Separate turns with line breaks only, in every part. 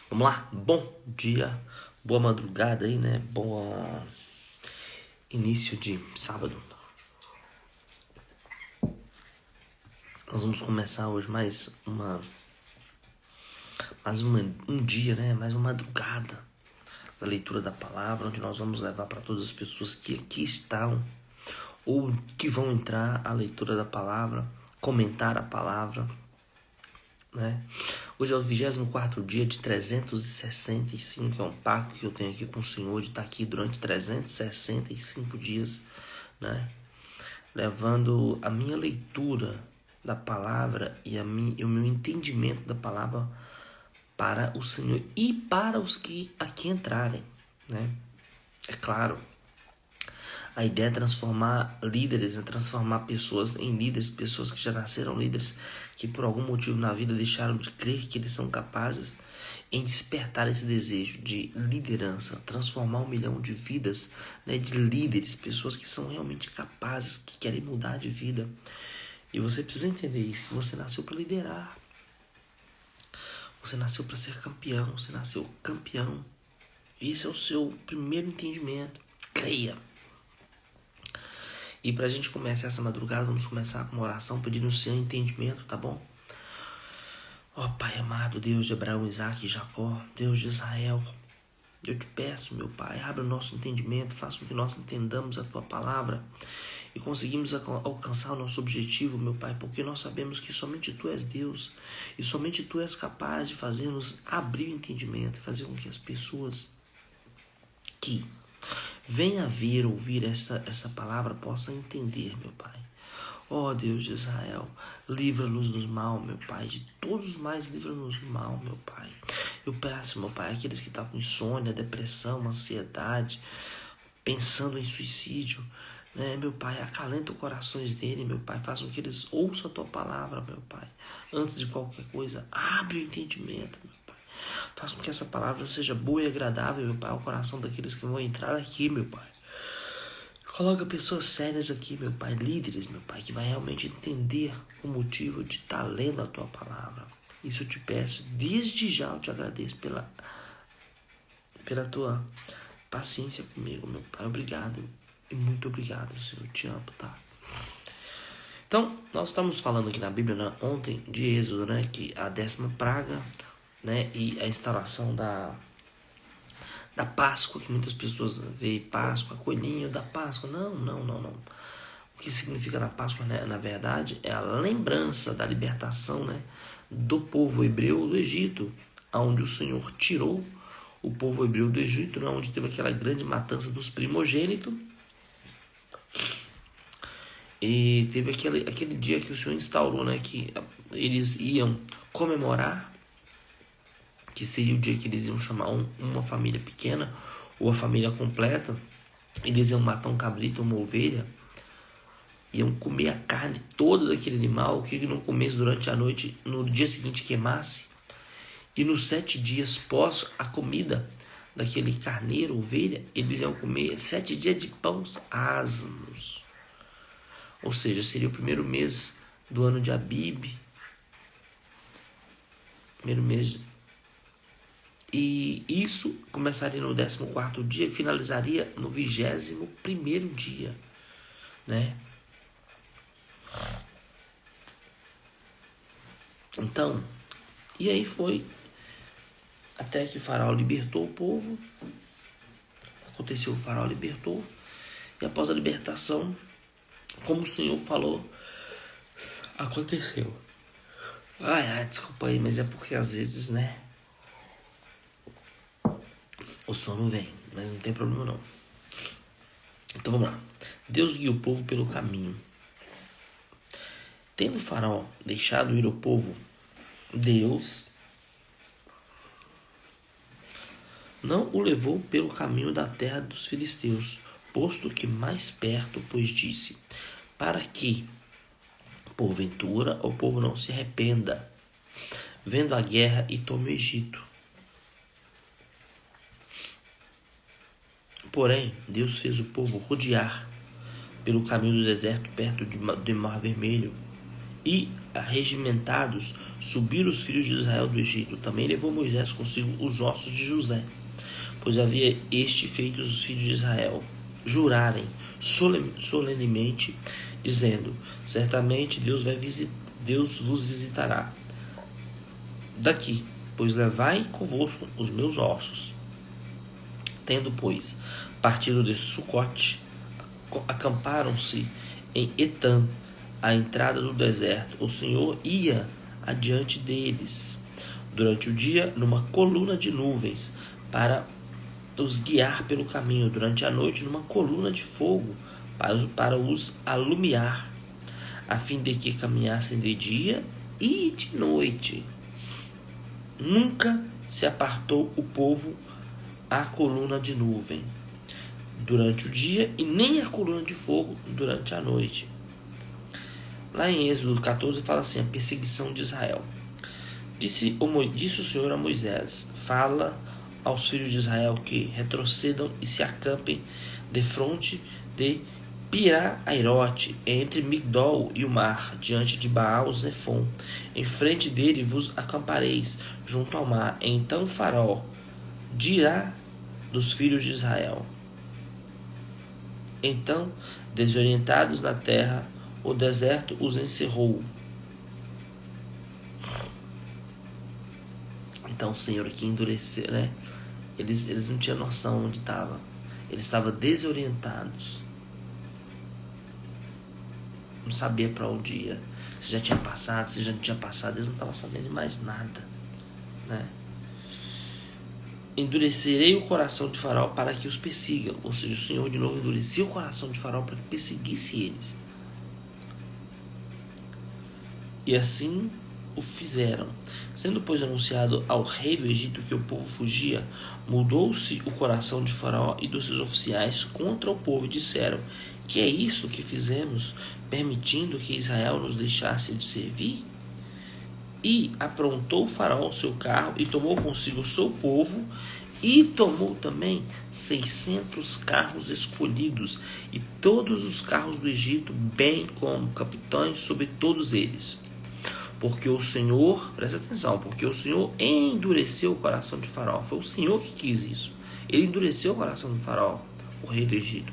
Vamos lá, bom dia, boa madrugada aí, né? Boa início de sábado. Nós vamos começar hoje um dia, né? Mais uma madrugada da leitura da palavra, onde nós vamos levar para todas as pessoas que aqui estão ou que vão entrar a leitura da palavra, comentar a palavra, né? Hoje é o 24º dia de 365, é um pacto que eu tenho aqui com o Senhor de estar aqui durante 365 dias, né? Levando a minha leitura da palavra e o meu entendimento da palavra para o Senhor e para os que aqui entrarem, né? É claro, a ideia é transformar líderes, é transformar pessoas em líderes, pessoas que já nasceram líderes, que por algum motivo na vida deixaram de crer que eles são capazes, em despertar esse desejo de liderança, transformar 1 milhão de vidas, né, de líderes, pessoas que são realmente capazes, que querem mudar de vida. E você precisa entender isso, que você nasceu para liderar. Você nasceu para ser campeão, você nasceu campeão. Esse é o seu primeiro entendimento. Creia. E pra gente começar essa madrugada, vamos começar com uma oração pedindo o seu entendimento, tá bom? Ó Pai amado, Deus de Abraão, Isaac e Jacó, Deus de Israel, eu te peço, meu Pai, abre o nosso entendimento, faça com que nós entendamos a Tua palavra e conseguimos alcançar o nosso objetivo, meu Pai, porque nós sabemos que somente Tu és Deus e somente Tu és capaz de fazer-nos abrir o entendimento e fazer com que as pessoas que venha ver, ouvir essa palavra, possa entender, meu Pai. Ó Deus de Israel, livra-nos do mal, meu Pai. De todos os males, livra-nos do mal, meu Pai. Eu peço, meu Pai, aqueles que estão com insônia, depressão, ansiedade, pensando em suicídio, né, meu Pai, acalenta os corações dele, meu Pai. Faça com que eles ouçam a Tua palavra, meu Pai. Antes de qualquer coisa, abre o entendimento, meu Pai. Faça com que essa palavra seja boa e agradável, meu Pai, ao coração daqueles que vão entrar aqui, meu Pai. Coloca pessoas sérias aqui, meu Pai, líderes, meu Pai, que vai realmente entender o motivo de estar lendo a Tua palavra. Isso eu te peço, desde já eu te agradeço pela Tua paciência comigo, meu Pai. Obrigado e muito obrigado, Senhor. Eu te amo, tá? Então, nós estamos falando aqui na Bíblia, né, ontem, de Êxodo, né, que a 10ª praga, né, e a instauração da Páscoa, que muitas pessoas veem Páscoa, coelhinho da Páscoa. Não. O que significa na Páscoa, né, na verdade, é a lembrança da libertação, né, do povo hebreu do Egito, onde o Senhor tirou o povo hebreu do Egito, né, onde teve aquela grande matança dos primogênitos. E teve aquele dia que o Senhor instaurou, né, que eles iam comemorar, que seria o dia que eles iam chamar uma família pequena ou a família completa. Eles iam matar um cabrito, uma ovelha, iam comer a carne toda daquele animal, que não comesse durante a noite, no dia seguinte queimasse. E nos 7 dias pós a comida daquele carneiro, ovelha, eles iam comer 7 dias de pães asmos. Ou seja, seria o primeiro mês do ano de Abib, primeiro mês. E isso começaria no 14º dia e finalizaria no 21º dia, né? Então, e aí foi até que o faraó libertou o povo. Aconteceu, o faraó libertou. E após a libertação, como o Senhor falou, aconteceu. Desculpa aí, mas é porque às vezes, né, o sono vem, mas não tem problema não. Então vamos lá. Deus guia o povo pelo caminho. Tendo o faraó deixado ir o povo, Deus não o levou pelo caminho da terra dos filisteus, posto que mais perto, pois disse, para que, porventura, o povo não se arrependa, vendo a guerra e tome o Egito. Porém, Deus fez o povo rodear pelo caminho do deserto perto do Mar Vermelho e arregimentados, subiram os filhos de Israel do Egito. Também levou Moisés consigo os ossos de José, pois havia este feito os filhos de Israel jurarem solenemente, dizendo: certamente Deus vos visitará daqui, pois levai convosco os meus ossos. Tendo, pois, partido de Sucote, acamparam-se em Etã, à entrada do deserto. O Senhor ia adiante deles durante o dia numa coluna de nuvens para os guiar pelo caminho, durante a noite numa coluna de fogo para os alumiar, a fim de que caminhassem de dia e de noite. Nunca se apartou o povo à coluna de nuvem durante o dia e nem a coluna de fogo durante a noite. Lá em Êxodo 14 fala assim: a perseguição de Israel. Disse o Senhor a Moisés: fala aos filhos de Israel que retrocedam e se acampem defronte de Pirá-Airote, entre Migdol e o mar, diante de Baal-Zefon. Em frente dele vos acampareis, junto ao mar. Então Faraó dirá dos filhos de Israel. Então, desorientados na terra, o deserto os encerrou. Então o Senhor aqui endureceu, né? Eles não tinham noção onde estava. Eles estavam desorientados. Não sabia para onde ia. Se já tinha passado, se já não tinha passado. Eles não estavam sabendo de mais nada, né? Endurecerei o coração de Faraó para que os persiga. Ou seja, o Senhor de novo endureceu o coração de Faraó para que perseguisse eles. E assim o fizeram. Sendo, pois, anunciado ao rei do Egito que o povo fugia, mudou-se o coração de Faraó e dos seus oficiais contra o povo e disseram: que é isso que fizemos, permitindo que Israel nos deixasse de servir? E aprontou Faraó o seu carro e tomou consigo o seu povo e tomou também 600 carros escolhidos e todos os carros do Egito, bem como capitães sobre todos eles. Porque o Senhor, presta atenção, porque o Senhor endureceu o coração de Faraó. Foi o Senhor que quis isso. Ele endureceu o coração de Faraó, o rei do Egito,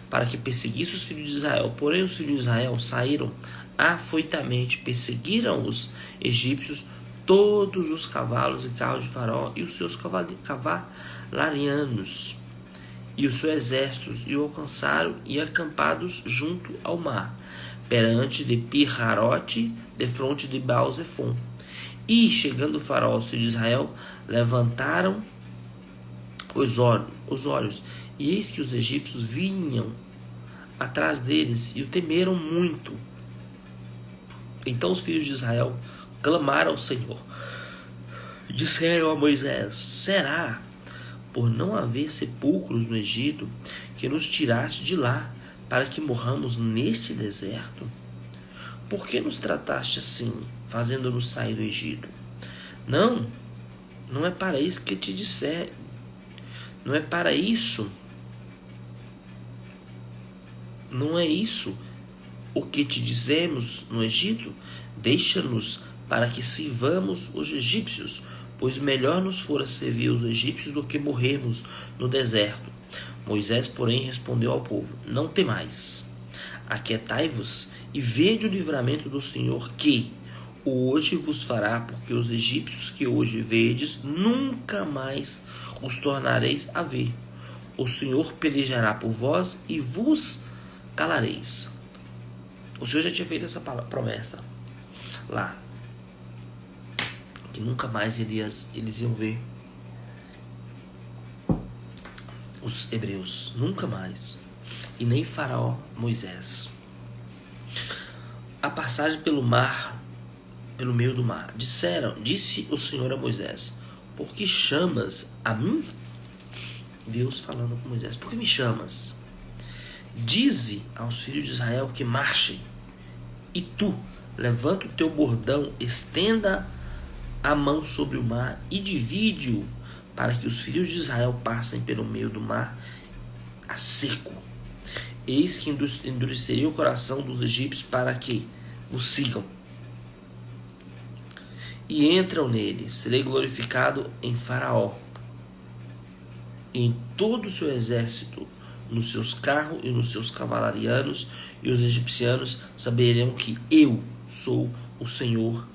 para que perseguisse os filhos de Israel. Porém, os filhos de Israel saíram afoitamente, perseguiram os egípcios, todos os cavalos e carros de Faraó e os seus cavalarianos e os seus exércitos, e o alcançaram e acampados junto ao mar, perante de Pirharote, defronte de Baal-Zefon. E chegando o Faraó aos filhos de Israel, levantaram os olhos, e eis que os egípcios vinham atrás deles e o temeram muito. Então os filhos de Israel clamaram ao Senhor, disseram a Moisés: será por não haver sepulcros no Egito que nos tiraste de lá para que morramos neste deserto? Por que nos trataste assim, fazendo-nos sair do Egito? Não é para isso que te disser. Não é para isso. Não é isso o que te dizemos no Egito? Deixa-nos para que sirvamos os egípcios, pois melhor nos fora servir os egípcios do que morrermos no deserto. Moisés, porém, respondeu ao povo: não temais, aquietai-vos e vede o livramento do Senhor que hoje vos fará, porque os egípcios que hoje vedes, nunca mais os tornareis a ver. O Senhor pelejará por vós e vos calareis. O Senhor já tinha feito essa promessa lá, que nunca mais eles iam ver os hebreus, nunca mais, e nem Faraó, Moisés. A passagem pelo mar, pelo meio do mar. Disse o Senhor a Moisés: por que chamas a mim? Deus falando com Moisés: por que me chamas? Dize aos filhos de Israel que marchem, e tu levanta o teu bordão, estenda a mão sobre o mar e divide-o, para que os filhos de Israel passem pelo meio do mar a seco. Eis que endureceria o coração dos egípcios para que vos sigam. e entram nele. Serei glorificado em Faraó e em todo o seu exército, nos seus carros e nos seus cavalarianos, e os egipcianos saberão que eu sou o Senhor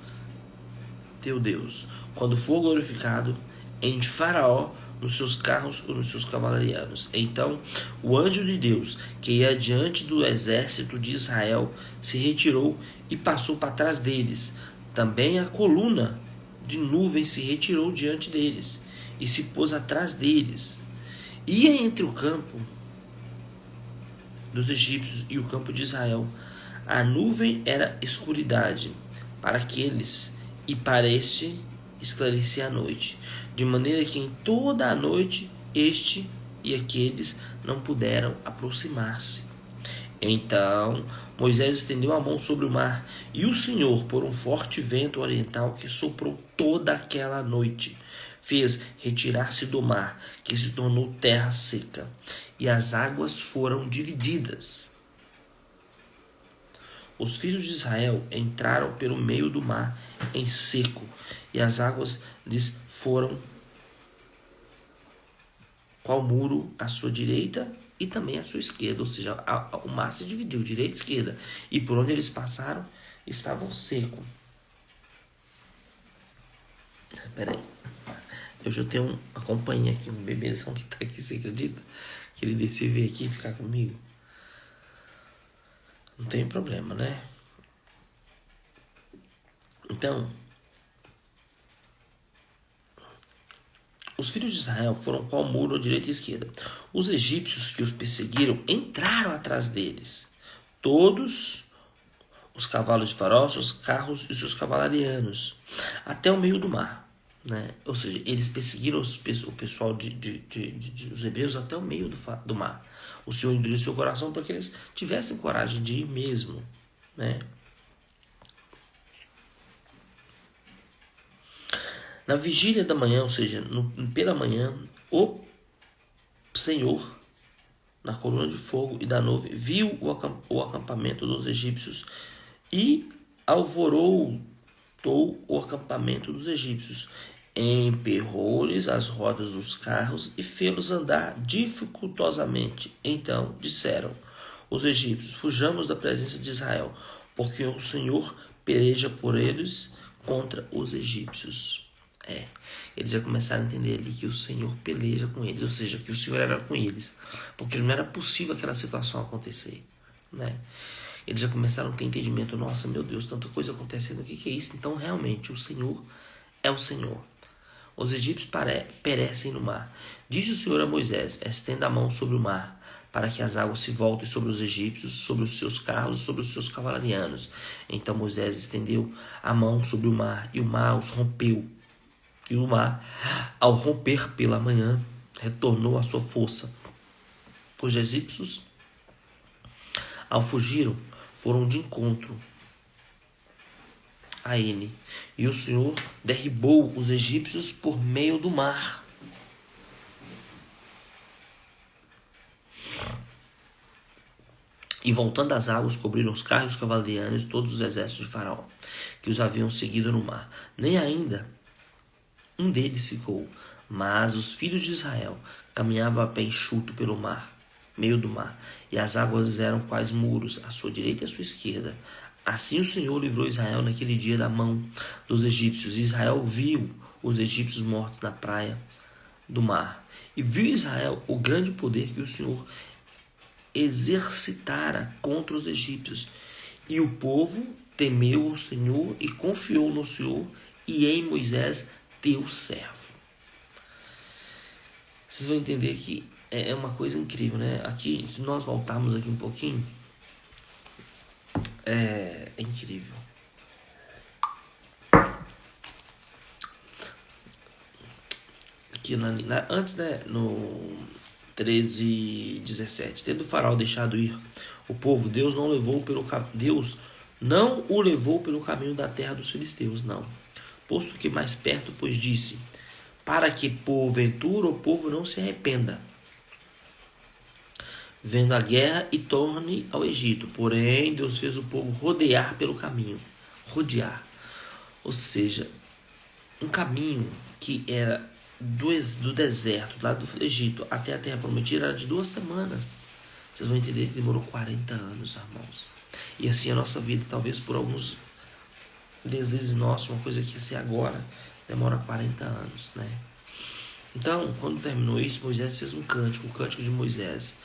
teu Deus, quando for glorificado em Faraó, nos seus carros ou nos seus cavalarianos. Então o anjo de Deus, que ia diante do exército de Israel, se retirou e passou para trás deles. Também a coluna de nuvem se retirou diante deles e se pôs atrás deles. Ia entre o campo dos egípcios e o campo de Israel. A nuvem era escuridade para aqueles e parece esclarecer a noite, de maneira que em toda a noite este e aqueles não puderam aproximar-se. Então Moisés estendeu a mão sobre o mar, e o Senhor, por um forte vento oriental que soprou toda aquela noite, fez retirar-se do mar, que se tornou terra seca, e as águas foram divididas. Os filhos de Israel entraram pelo meio do mar em seco, e as águas lhes foram qual muro à sua direita e também à sua esquerda. Ou seja, o mar se dividiu, direita e esquerda. E por onde eles passaram, estavam seco. Peraí. Eu já tenho uma companhia aqui, um bebezão que tá aqui, você acredita? Que ele descer vir aqui e ficar comigo. Não tem problema, né? Então, os filhos de Israel foram qual muro à direita e esquerda. Os egípcios que os perseguiram entraram atrás deles. Todos os cavalos de Faraó, seus carros e seus cavalarianos, até o meio do mar. Né? Ou seja, eles perseguiram o pessoal os hebreus até o meio do mar. O Senhor endureceu o coração para que eles tivessem coragem de ir mesmo. Né? Na vigília da manhã, ou seja, pela manhã, o Senhor, na coluna de fogo e da nuvem, viu o acampamento dos egípcios e alvorotou o acampamento dos egípcios. Emperrou-lhes as rodas dos carros e fê-los andar dificultosamente. Então disseram os egípcios: fujamos da presença de Israel, porque o Senhor peleja por eles contra os egípcios. Eles já começaram a entender ali que o Senhor peleja com eles, ou seja, que o Senhor era com eles, porque não era possível aquela situação acontecer, né? Eles já começaram a ter entendimento: nossa, meu Deus, tanta coisa acontecendo, o que é isso? Então realmente o Senhor é o Senhor. Os egípcios perecem no mar. Disse o Senhor a Moisés: estenda a mão sobre o mar, para que as águas se voltem sobre os egípcios, sobre os seus carros, sobre os seus cavalarianos. Então Moisés estendeu a mão sobre o mar, e o mar os rompeu. E o mar, ao romper pela manhã, retornou à sua força. Os egípcios, ao fugiram, foram de encontro a ele. E o Senhor derribou os egípcios por meio do mar. E voltando às águas, cobriram os carros, os cavalarianos e todos os exércitos de Faraó, que os haviam seguido no mar. Nem ainda um deles ficou, mas os filhos de Israel caminhavam a pé enxuto pelo mar, meio do mar, e as águas eram quais muros, à sua direita e à sua esquerda. Assim o Senhor livrou Israel naquele dia da mão dos egípcios. Israel viu os egípcios mortos na praia do mar. E viu Israel o grande poder que o Senhor exercitara contra os egípcios. E o povo temeu o Senhor e confiou no Senhor e em Moisés, teu servo. Vocês vão entender que é uma coisa incrível, né? Aqui, se nós voltarmos aqui um pouquinho, é incrível. Aqui antes, né, no 13:17, tendo o faraó deixado ir o povo, Deus não o levou pelo caminho da terra dos filisteus, não. Posto que mais perto, pois disse: para que porventura o povo não se arrependa, vendo a guerra, e torne ao Egito. Porém, Deus fez o povo rodear pelo caminho. Rodear. Ou seja, um caminho que era do deserto, lá do Egito, até a Terra Prometida, era de 2 semanas. Vocês vão entender que demorou 40 anos, irmãos. E assim a nossa vida, talvez por alguns deslizes nossos, uma coisa que ia ser agora, demora 40 anos, né? Então, quando terminou isso, Moisés fez um cântico, o cântico de Moisés.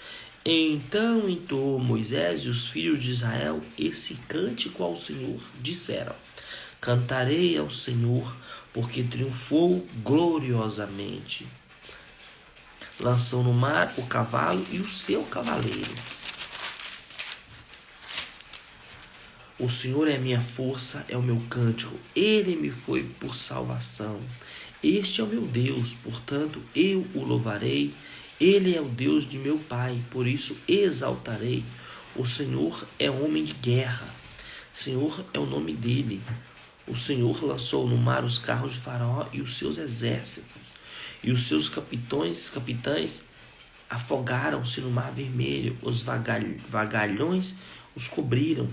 Então entoou Moisés e os filhos de Israel esse cântico ao Senhor. Disseram: Cantarei ao Senhor, porque triunfou gloriosamente. Lançou no mar o cavalo e o seu cavaleiro. O Senhor é minha força, é o meu cântico. Ele me foi por salvação. Este é o meu Deus, portanto eu o louvarei. Ele é o Deus de meu pai, por isso exaltarei. O Senhor é homem de guerra. Senhor é o nome dele. O Senhor lançou no mar os carros de Faraó e os seus exércitos. E os seus capitães afogaram-se no mar vermelho. Os vagalhões os cobriram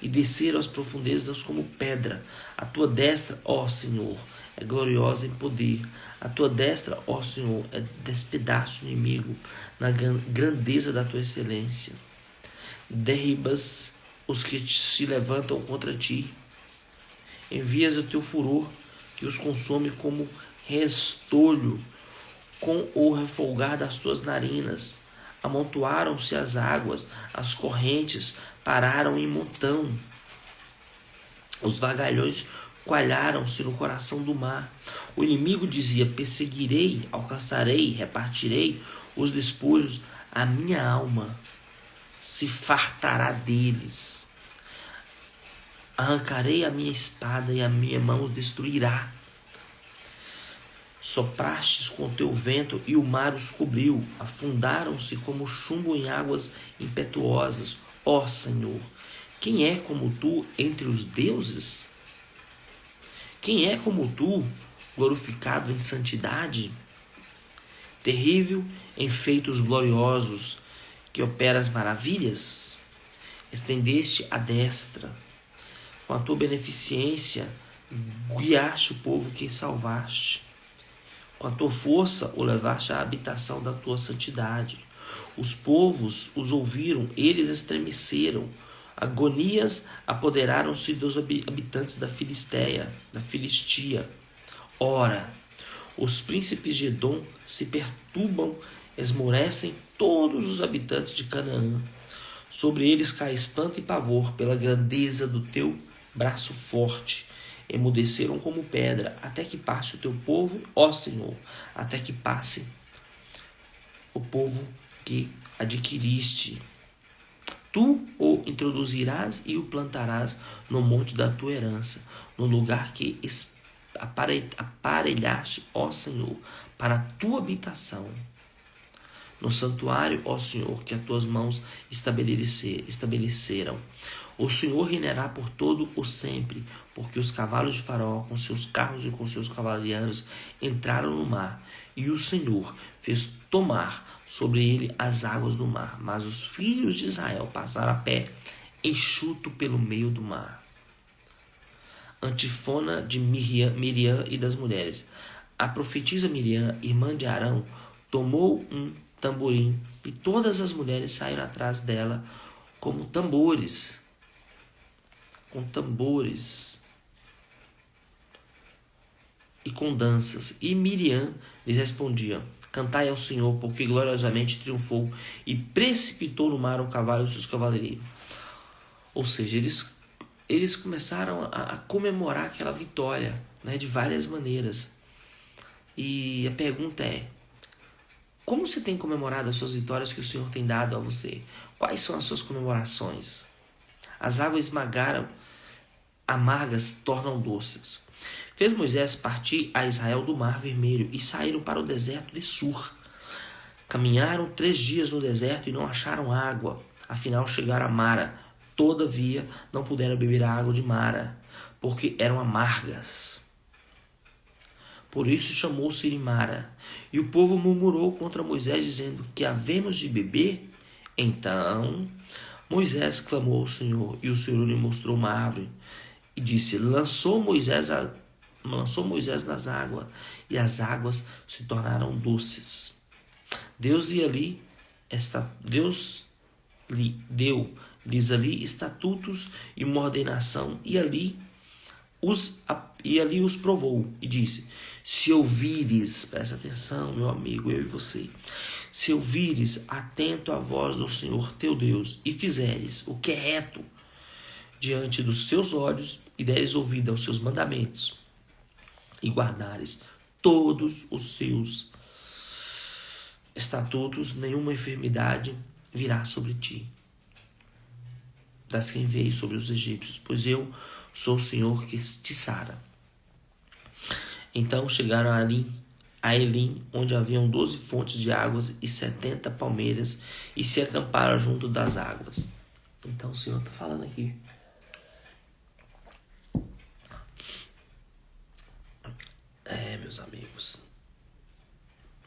e desceram às profundezas como pedra. A tua destra, ó Senhor, é gloriosa em poder. A tua destra, ó Senhor, é despedaça o inimigo na grandeza da tua excelência. Derribas os que se levantam contra ti. Envias o teu furor que os consome como restolho com o refolgar das tuas narinas. Amontoaram-se as águas, as correntes pararam em montão. Os vagalhões coalharam-se no coração do mar. O inimigo dizia: perseguirei, alcançarei, repartirei os despojos. A minha alma se fartará deles. Arrancarei a minha espada e a minha mão os destruirá. Soprastes com o teu vento e o mar os cobriu. Afundaram-se como chumbo em águas impetuosas. Ó Senhor, quem é como tu entre os deuses? Quem é como tu, glorificado em santidade? Terrível em feitos gloriosos, que operas maravilhas? Estendeste a destra. Com a tua beneficência, guiaste o povo que salvaste. Com a tua força, o levaste à habitação da tua santidade. Os povos os ouviram, eles estremeceram. Agonias apoderaram-se dos habitantes da Filistia. Ora, os príncipes de Edom se perturbam, esmorecem todos os habitantes de Canaã. Sobre eles cai espanto e pavor pela grandeza do teu braço forte. Emudeceram como pedra, até que passe o teu povo, ó Senhor, até que passe o povo que adquiriste. Tu o introduzirás e o plantarás no monte da tua herança, no lugar que aparelhaste, ó Senhor, para a tua habitação. No santuário, ó Senhor, que as tuas mãos estabeleceram. O Senhor reinará por todo o sempre, porque os cavalos de Faraó, com seus carros e com seus cavaleiros, entraram no mar, e o Senhor fez tomar sobre ele as águas do mar. Mas os filhos de Israel passaram a pé, enxuto pelo meio do mar. Antífona de Miriam e das mulheres. A profetisa Miriam, irmã de Arão, tomou um tamborim, e todas as mulheres saíram atrás dela como tambores, com tambores e com danças. E Miriam lhes respondia: cantai ao Senhor, porque gloriosamente triunfou e precipitou no mar o cavalo e os seus cavaleiros. Ou seja, eles começaram a comemorar aquela vitória, né, de várias maneiras. E a pergunta é: como você tem comemorado as suas vitórias que o Senhor tem dado a você? Quais são as suas comemorações? As águas esmagaram, amargas tornam doces. Fez Moisés partir a Israel do Mar Vermelho e saíram para o deserto de Sur. Caminharam 3 dias no deserto e não acharam água. Afinal chegaram a Mara. Todavia não puderam beber a água de Mara, porque eram amargas. Por isso chamou-se Mara. E o povo murmurou contra Moisés, dizendo: que havemos de beber? Então Moisés clamou ao Senhor, e o Senhor lhe mostrou uma árvore. E disse: lançou Moisés lançou Moisés nas águas, e as águas se tornaram doces. Deus deu-lhes ali estatutos e uma ordenação, e ali os provou, e disse: se ouvires, presta atenção, meu amigo, eu e você, se ouvires atento à voz do Senhor teu Deus, e fizeres o que é reto diante dos seus olhos, e deres ouvido aos seus mandamentos, e guardares todos os seus estatutos, nenhuma enfermidade virá sobre ti, das quem veio sobre os egípcios, pois eu sou o Senhor que te sara. Então chegaram a Elim, onde haviam 12 fontes de águas e 70 palmeiras, e se acamparam junto das águas. Então o Senhor está falando aqui. Meus amigos,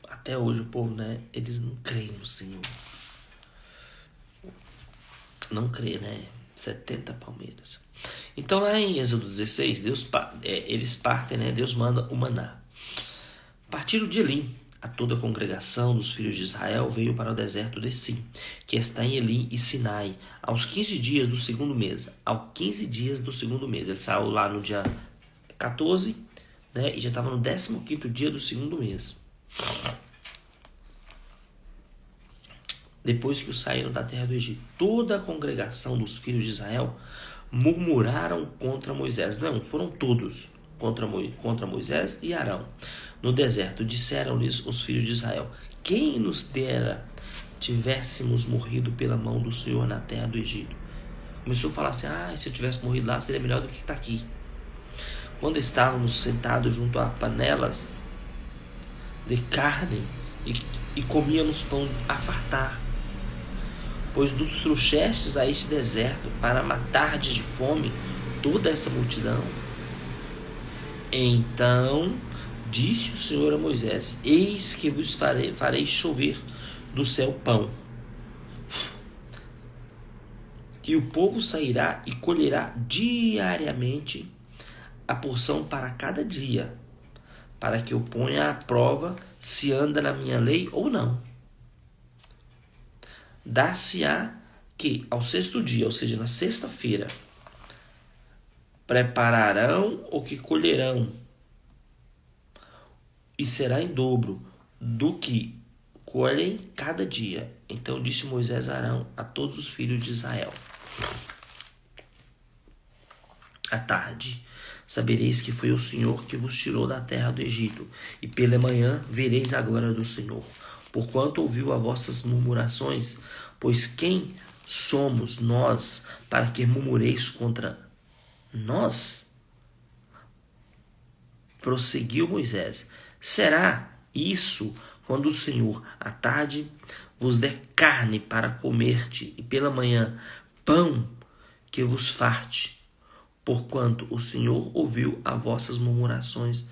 até hoje o povo, eles não creem no Senhor. Não crê, 70 palmeiras. Então lá em Êxodo 16, eles partem, Deus manda o maná. Partiram de Elim, a toda a congregação dos filhos de Israel veio para o deserto de Sim, que está em Elim e Sinai, aos 15 dias do segundo mês. Aos 15 dias do segundo mês. Ele saiu lá no dia 14, e já estava no 15º dia do segundo mês. Depois que saíram da terra do Egito, toda a congregação dos filhos de Israel murmuraram contra Moisés. Não, foram todos contra Moisés e Arão. No deserto, disseram-lhes os filhos de Israel: quem nos dera tivéssemos morrido pela mão do Senhor na terra do Egito. Começou a falar assim: se eu tivesse morrido lá, seria melhor do que estar aqui. Quando estávamos sentados junto a panelas de carne e comíamos pão a fartar, pois nos trouxestes a este deserto para matardes de fome toda essa multidão. Então disse o Senhor a Moisés: eis que vos farei chover do céu pão, e o povo sairá e colherá diariamente a porção para cada dia, para que eu ponha à prova se anda na minha lei ou não. Dar-se-á que ao sexto dia, ou seja, na sexta-feira, prepararão o que colherão, e será em dobro do que colhem cada dia. Então disse Moisés a Arão, a todos os filhos de Israel: à tarde sabereis que foi o Senhor que vos tirou da terra do Egito, e pela manhã vereis a glória do Senhor, porquanto ouviu as vossas murmurações. Pois quem somos nós para que murmureis contra nós? Prosseguiu Moisés: será isso quando o Senhor à tarde vos der carne para comer-te, e pela manhã pão que vos farte? Porquanto o Senhor ouviu as vossas murmurações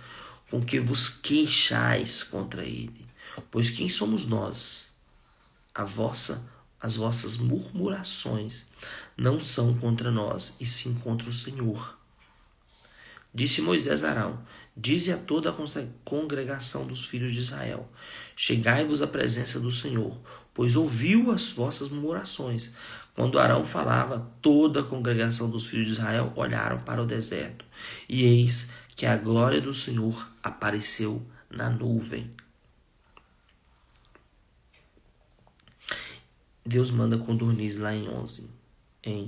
com que vos queixais contra ele. Pois quem somos nós? As vossas murmurações não são contra nós, e sim contra o Senhor. Disse Moisés a Arão: dize a toda a congregação dos filhos de Israel: chegai-vos à presença do Senhor, pois ouviu as vossas murmurações. Quando Arão falava, toda a congregação dos filhos de Israel olharam para o deserto, e eis que a glória do Senhor apareceu na nuvem. Deus manda codorniz lá em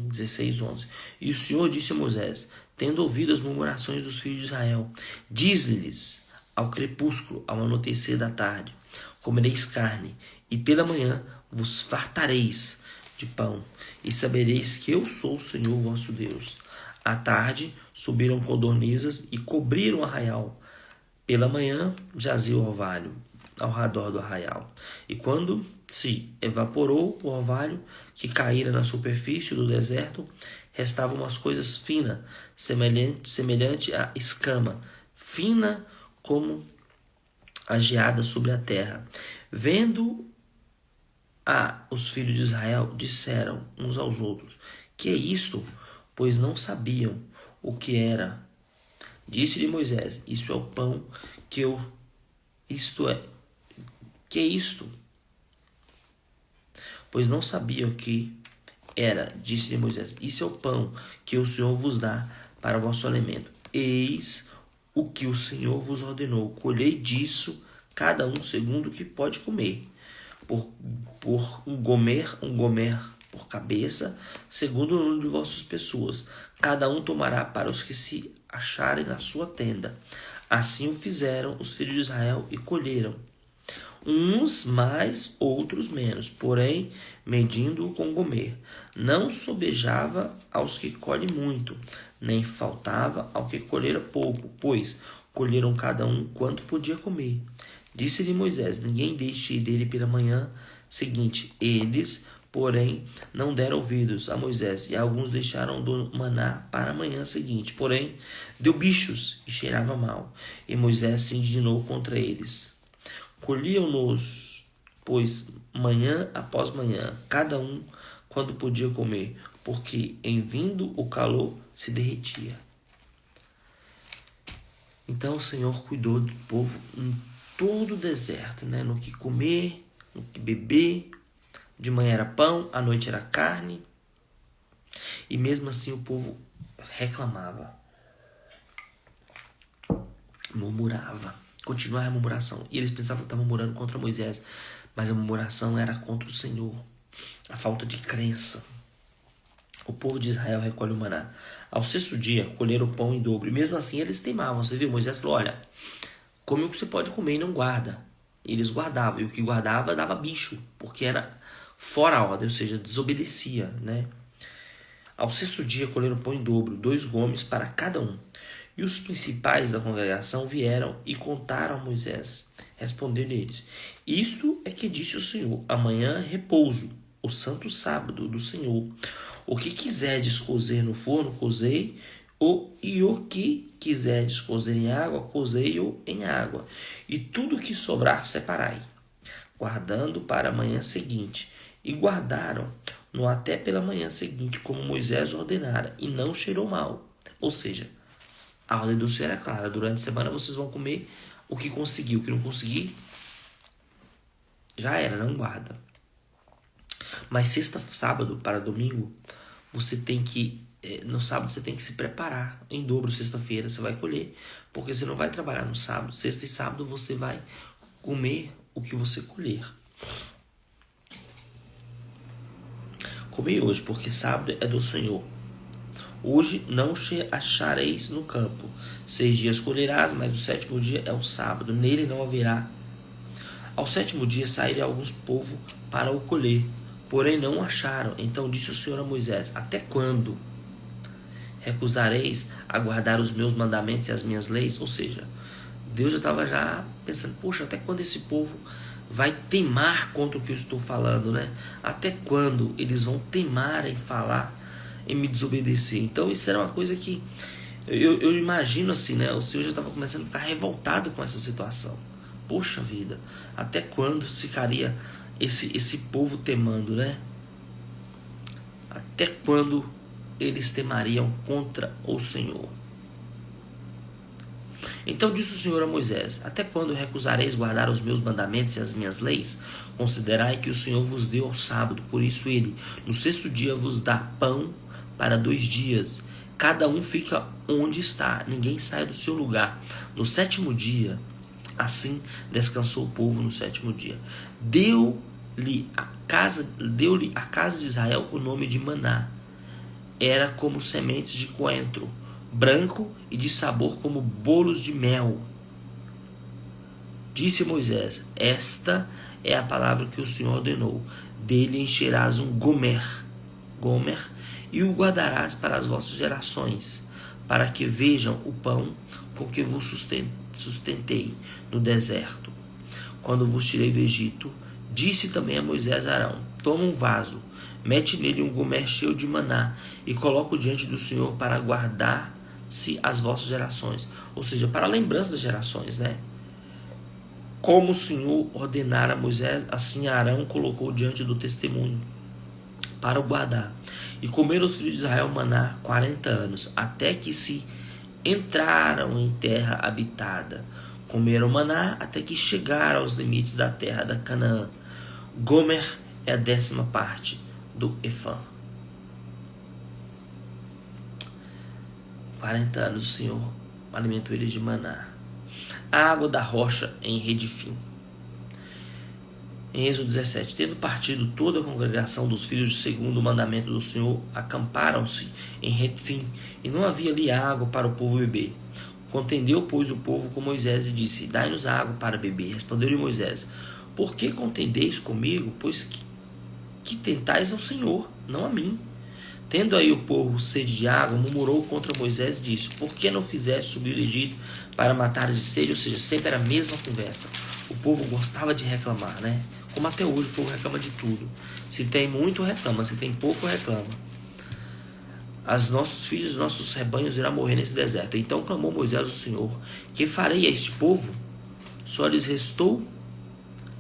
16:11. E o Senhor disse a Moisés: tendo ouvido as murmurações dos filhos de Israel, diz-lhes ao crepúsculo, ao anoitecer da tarde: comereis carne, e pela manhã vos fartareis de pão, e sabereis que eu sou o Senhor vosso Deus. À tarde subiram codornizas e cobriram o arraial. Pela manhã jazia o orvalho ao redor do arraial. E quando se evaporou o orvalho que caíra na superfície do deserto, restavam umas coisas finas, semelhante a escama, fina como a geada sobre a terra. Vendo os filhos de Israel, disseram uns aos outros: que é isto? Pois não sabiam o que era. Disse-lhe Moisés: Isso é o pão que eu... Isto é... Que é isto? Pois não sabia o que era. Disse-lhe Moisés: Isso é o pão que o Senhor vos dá para o vosso alimento. Eis o que o Senhor vos ordenou. Colhei disso cada um segundo o que pode comer. Por um gomer por cabeça, segundo o número de vossas pessoas. Cada um tomará para os que se acharem na sua tenda. Assim o fizeram os filhos de Israel e colheram. Uns mais, outros menos, porém, medindo-o com gomer. Não sobejava aos que colhem muito, nem faltava ao que colhera pouco, pois colheram cada um quanto podia comer. Disse-lhe Moisés: Ninguém deixe ir dele pela manhã seguinte. Eles, porém, não deram ouvidos a Moisés, e alguns deixaram do maná para a manhã seguinte. Porém, deu bichos e cheirava mal. E Moisés se indignou contra eles. Colhiam-nos, pois, manhã após manhã, cada um quando podia comer, porque em vindo o calor se derretia. Então o Senhor cuidou do povo em todo o deserto, né? No que comer, no que beber. De manhã era pão, à noite era carne. E mesmo assim o povo reclamava, murmurava, continuava a murmuração. E eles pensavam que estavam murmurando contra Moisés, mas a murmuração era contra o Senhor, a falta de crença. O povo de Israel recolhe o maná. Ao sexto dia, colheram o pão em dobro. E mesmo assim eles teimavam. Você viu? Moisés falou: olha, come o que você pode comer e não guarda. E eles guardavam. E o que guardava dava bicho, porque era fora a ordem, ou seja, desobedecia, né? Ao sexto dia, colheram o pão em dobro, 2 gomes para cada um. E os principais da congregação vieram e contaram a Moisés. Respondeu eles: Isto é que disse o Senhor: amanhã repouso, o santo sábado do Senhor. O que quiserdes cozer no forno, cozei, e o que quiserdes cozer em água, cozei-o em água. E tudo que sobrar, separai, guardando para a manhã seguinte. E guardaram-no até pela manhã seguinte, como Moisés ordenara, e não cheirou mal. Ou seja, a ordem do Senhor é clara: durante a semana vocês vão comer o que conseguir, o que não conseguir, já era, não guarda. Mas sexta, sábado para domingo, você tem que, no sábado você tem que se preparar em dobro. Sexta-feira você vai colher, porque você não vai trabalhar no sábado. Sexta e sábado você vai comer o que você colher. Comei hoje, porque sábado é do Senhor. Hoje não achareis no campo. 6 dias colherás, mas o 7º dia é o sábado. Nele não haverá. Ao 7º dia saíram alguns povos para o colher, porém não acharam. Então disse o Senhor a Moisés: Até quando recusareis a guardar os meus mandamentos e as minhas leis? Ou seja, Deus já estava pensando: poxa, até quando esse povo vai teimar contra o que eu estou falando, né? Até quando eles vão teimar em falar, em me desobedecer? Então isso era uma coisa que eu imagino assim, né? O Senhor já estava começando a ficar revoltado com essa situação. Poxa vida, até quando ficaria esse povo temando, né? Até quando eles temariam contra o Senhor? Então disse o Senhor a Moisés: Até quando recusareis guardar os meus mandamentos e as minhas leis? Considerai que o Senhor vos deu ao sábado, por isso ele, no 6º dia, vos dá pão para 2 dias. Cada um fica onde está, ninguém sai do seu lugar. No 7º dia, assim descansou o povo no 7º dia. Deu-lhe a casa de Israel o nome de maná. Era como sementes de coentro, branco e de sabor como bolos de mel. Disse Moisés: Esta é a palavra que o Senhor ordenou. Dele encherás um gomer, e o guardarás para as vossas gerações, para que vejam o pão com que vos sustentei no deserto, quando vos tirei do Egito. Disse também a Moisés a Arão: Toma um vaso, mete nele um gomer cheio de maná e coloca-o diante do Senhor para guardar-se as vossas gerações. Ou seja, para a lembrança das gerações, né? Como o Senhor ordenara a Moisés, assim Arão colocou diante do testemunho para o guardar. E comeram os filhos de Israel maná 40 anos, até que se entraram em terra habitada. Comeram maná até que chegaram aos limites da terra da Canaã. Gomer é a 10ª parte do Efã. 40 anos o Senhor alimentou eles de maná. A água da rocha em Redifim. Em Êxodo 17, tendo partido toda a congregação dos filhos de segundo o mandamento do Senhor, acamparam-se em Redifim, e não havia ali água para o povo beber. Contendeu, pois, o povo com Moisés e disse: dai-nos água para beber. Respondeu-lhe Moisés: por que contendeis comigo? Pois que tentais ao Senhor, não a mim. Tendo aí o povo sede de água, murmurou contra Moisés e disse: por que não fizeste subir o Egito para matar de sede? Ou seja, sempre era a mesma conversa. O povo gostava de reclamar, né? Como até hoje o povo reclama de tudo. Se tem muito, reclama. Se tem pouco, reclama. Os nossos filhos, os nossos rebanhos irão morrer nesse deserto. Então clamou Moisés ao Senhor: que farei a este povo? Só lhes restou,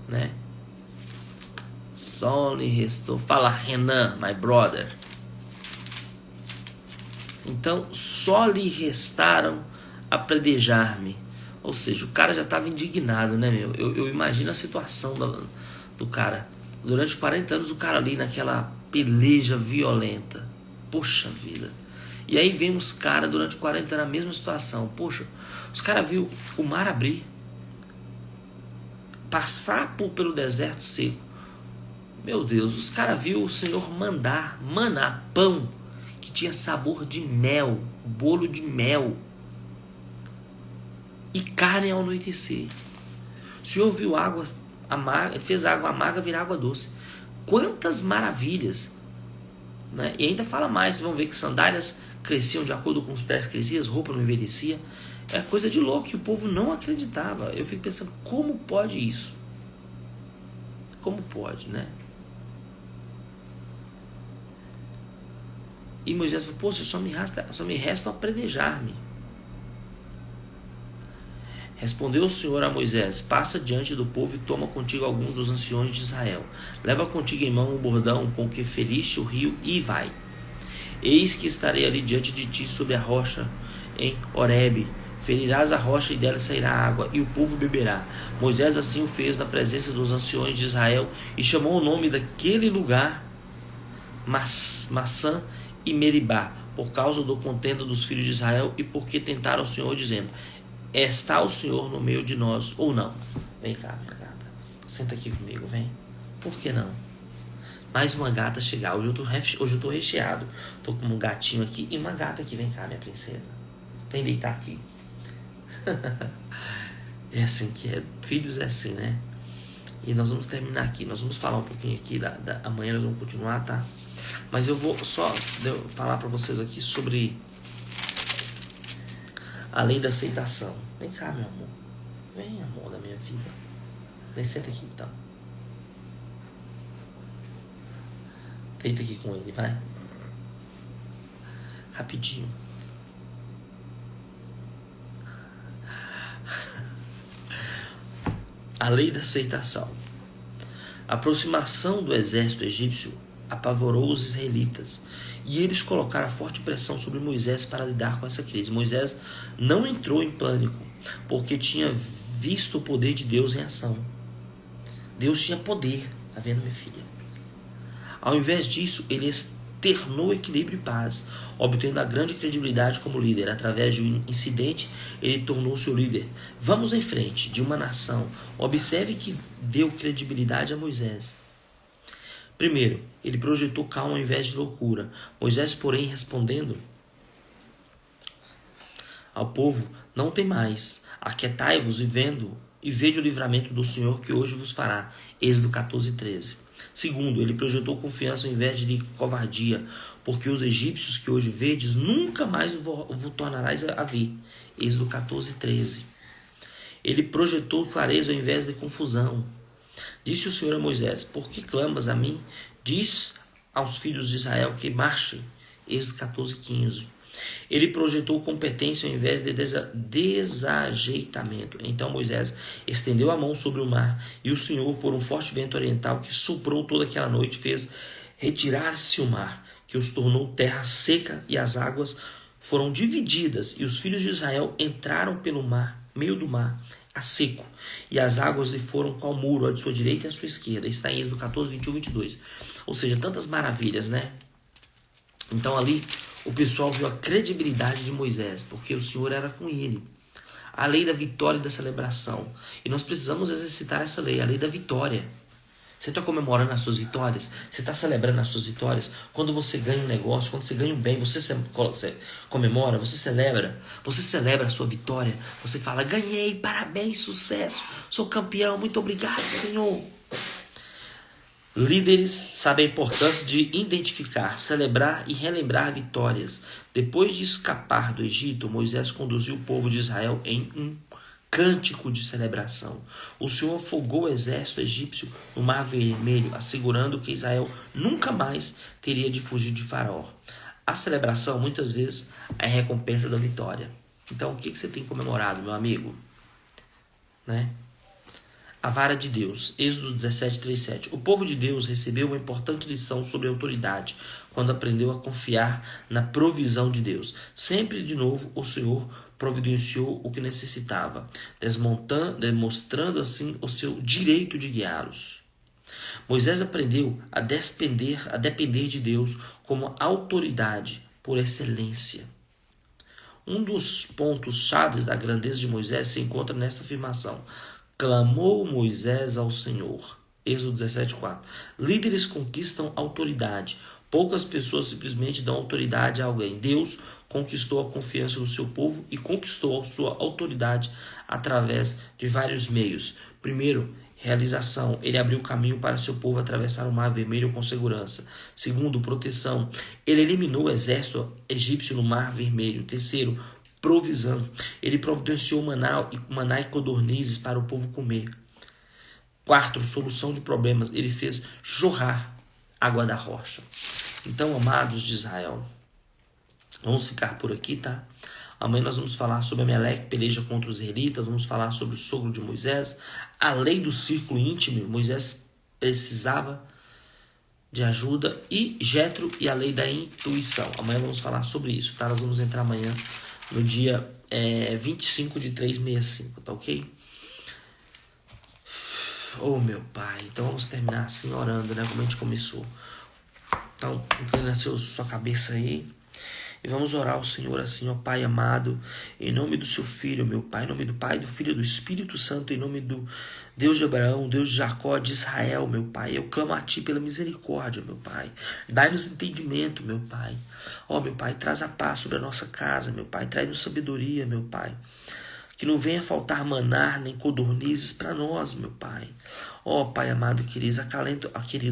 né? Só lhe restou. Fala, Renan, my brother. Então só lhe restaram apredejar-me. Ou seja, o cara já estava indignado, né, meu? Eu imagino a situação do cara. Durante 40 anos o cara ali naquela peleja violenta. Poxa vida. E aí vem os caras durante 40 anos na mesma situação. Poxa, os caras viram o mar abrir, passar pelo deserto seco. Meu Deus, os caras viram o Senhor mandar maná, pão, que tinha sabor de mel, bolo de mel, e carne ao anoitecer. O Senhor viu água amarga, fez a água amarga virar água doce. Quantas maravilhas! Né? E ainda fala mais, vocês vão ver que sandálias cresciam de acordo com os pés cresciam, as roupas não envelheciam. É coisa de louco que o povo não acreditava. Eu fico pensando, como pode isso? Como pode, né? E Moisés falou: poxa, só me resta apredejar-me. Respondeu o Senhor a Moisés: passa diante do povo e toma contigo alguns dos anciões de Israel. Leva contigo em mão o bordão com que feriste o rio e vai. Eis que estarei ali diante de ti sobre a rocha em Horebe. Ferirás a rocha e dela sairá água, e o povo beberá. Moisés assim o fez na presença dos anciões de Israel, e chamou o nome daquele lugar Massã e Meribá, por causa do contenda dos filhos de Israel, e porque tentaram o Senhor, dizendo: está o Senhor no meio de nós ou não? Vem cá, minha gata. Senta aqui comigo, vem. Por que não? Mais uma gata chegar. Hoje eu tô recheado. Tô com um gatinho aqui e uma gata aqui. Vem cá, minha princesa. Vem deitar aqui. É assim que é. Filhos é assim, né? E nós vamos terminar aqui. Nós vamos falar um pouquinho aqui. Amanhã nós vamos continuar, tá? Mas eu vou só falar pra vocês aqui sobre a lei da aceitação. Vem cá, meu amor. Vem, amor da minha vida. Vem, senta aqui então. Deita aqui com ele, vai. Rapidinho. A lei da aceitação. A aproximação do exército egípcio apavorou os israelitas, e eles colocaram forte pressão sobre Moisés para lidar com essa crise. Moisés não entrou em pânico, porque tinha visto o poder de Deus em ação. Deus tinha poder, tá vendo, minha filha? Ao invés disso, ele externou equilíbrio e paz, obtendo a grande credibilidade como líder. Através de um incidente, ele tornou-se o líder. Vamos em frente de uma nação. Observe que deu credibilidade a Moisés. Primeiro, ele projetou calma ao invés de loucura. Moisés, porém, respondendo ao povo: não temais, aquietai-vos e vede o livramento do Senhor que hoje vos fará. Êxodo 14:13. Segundo, ele projetou confiança ao invés de covardia, porque os egípcios que hoje vedes nunca mais vos tornarás a ver. Êxodo 14:13. Ele projetou clareza ao invés de confusão. Disse o Senhor a Moisés: por que clamas a mim? Diz aos filhos de Israel que marchem. Êxodo 14:15. Ele projetou competência ao invés de desajeitamento. Então Moisés estendeu a mão sobre o mar, e o Senhor, por um forte vento oriental que soprou toda aquela noite, fez retirar-se o mar, que os tornou terra seca, e as águas foram divididas e os filhos de Israel entraram pelo mar, meio do mar, a seco, e as águas lhe foram qual muro, à sua direita e à sua esquerda. Está em Êxodo 14, 21 e 22. Ou seja, tantas maravilhas, né? Então ali o pessoal viu a credibilidade de Moisés, porque o Senhor era com ele. A lei da vitória e da celebração. E nós precisamos exercitar essa lei, a lei da vitória. Você está comemorando as suas vitórias? Você está celebrando as suas vitórias? Quando você ganha um negócio, quando você ganha um bem, você comemora, você celebra a sua vitória. Você fala, ganhei, parabéns, sucesso, sou campeão, muito obrigado, Senhor. Líderes sabem a importância de identificar, celebrar e relembrar vitórias. Depois de escapar do Egito, Moisés conduziu o povo de Israel em um cântico de celebração. O Senhor afogou o exército egípcio no Mar Vermelho, assegurando que Israel nunca mais teria de fugir de Faraó. A celebração, muitas vezes, é a recompensa da vitória. Então, o que você tem comemorado, meu amigo? Né? A vara de Deus, Êxodo 17, 3, 7. O povo de Deus recebeu uma importante lição sobre a autoridade quando aprendeu a confiar na provisão de Deus. Sempre de novo o Senhor providenciou o que necessitava, demonstrando assim o seu direito de guiá-los. Moisés aprendeu a depender de Deus como autoridade por excelência. Um dos pontos chaves da grandeza de Moisés se encontra nessa afirmação. Clamou Moisés ao Senhor. Êxodo 17, 4. Líderes conquistam autoridade. Poucas pessoas simplesmente dão autoridade a alguém. Deus conquistou a confiança do seu povo e conquistou a sua autoridade através de vários meios. Primeiro, realização. Ele abriu caminho para seu povo atravessar o Mar Vermelho com segurança. Segundo, proteção. Ele eliminou o exército egípcio no Mar Vermelho. Terceiro, provisão. Ele providenciou maná e codornizes para o povo comer. Quarto, solução de problemas. Ele fez jorrar água da rocha. Então, amados de Israel, vamos ficar por aqui, tá? Amanhã nós vamos falar sobre Amaleque, peleja contra os israelitas, vamos falar sobre o sogro de Moisés, a lei do círculo íntimo, Moisés precisava de ajuda, e Jetro e a lei da intuição. Amanhã vamos falar sobre isso, tá? Nós vamos entrar amanhã no dia 25 de 365, tá ok? Oh, meu Pai, então vamos terminar assim orando, né? Como a gente começou. Então, inclina sua cabeça aí e vamos orar ao Senhor assim, ó Pai amado, em nome do seu Filho, meu Pai, em nome do Pai, do Filho e do Espírito Santo, em nome do Deus de Abraão, Deus de Jacó, de Israel, meu Pai. Eu clamo a Ti pela misericórdia, meu Pai. Dai-nos entendimento, meu Pai. Ó, meu Pai, traz a paz sobre a nossa casa, meu Pai. Traz-nos sabedoria, meu Pai. Que não venha faltar maná nem codornizes para nós, meu Pai. Ó, Pai amado e querido,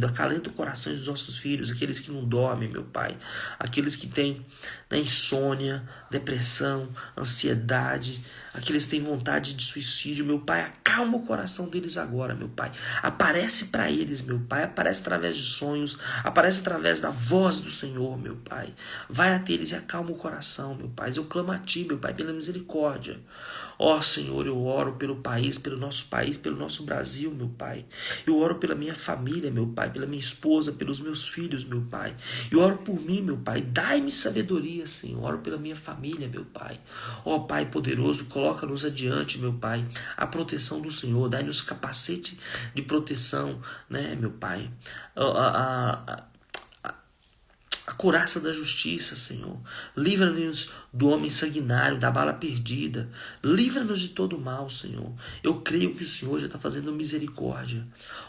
acalenta os corações dos nossos filhos, aqueles que não dormem, meu Pai. Aqueles que têm insônia, depressão, ansiedade, aqueles que têm vontade de suicídio, meu Pai. Acalma o coração deles agora, meu Pai. Aparece para eles, meu Pai. Aparece através de sonhos, aparece através da voz do Senhor, meu Pai. Vai até eles e acalma o coração, meu Pai. Eu clamo a Ti, meu Pai, pela misericórdia. Ó, Senhor, eu oro pelo país, pelo nosso Brasil, meu Pai. Eu oro pela minha família, meu Pai, pela minha esposa, pelos meus filhos, meu Pai. Eu oro por mim, meu Pai. Dai-me sabedoria, Senhor. Eu oro pela minha família, meu Pai. Ó, Pai poderoso, coloca-nos adiante, meu Pai, a proteção do Senhor. Dai-nos capacete de proteção, né, meu Pai. A couraça da justiça, Senhor. Livra-nos do homem sanguinário, da bala perdida. Livra-nos de todo mal, Senhor. Eu creio que o Senhor já está fazendo misericórdia.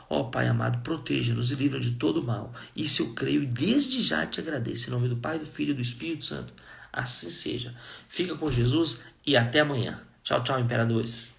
Ó, Pai amado, proteja-nos e livra de todo mal. Isso eu creio e desde já te agradeço. Em nome do Pai, do Filho e do Espírito Santo. Assim seja. Fica com Jesus e até amanhã. Tchau, tchau, imperadores.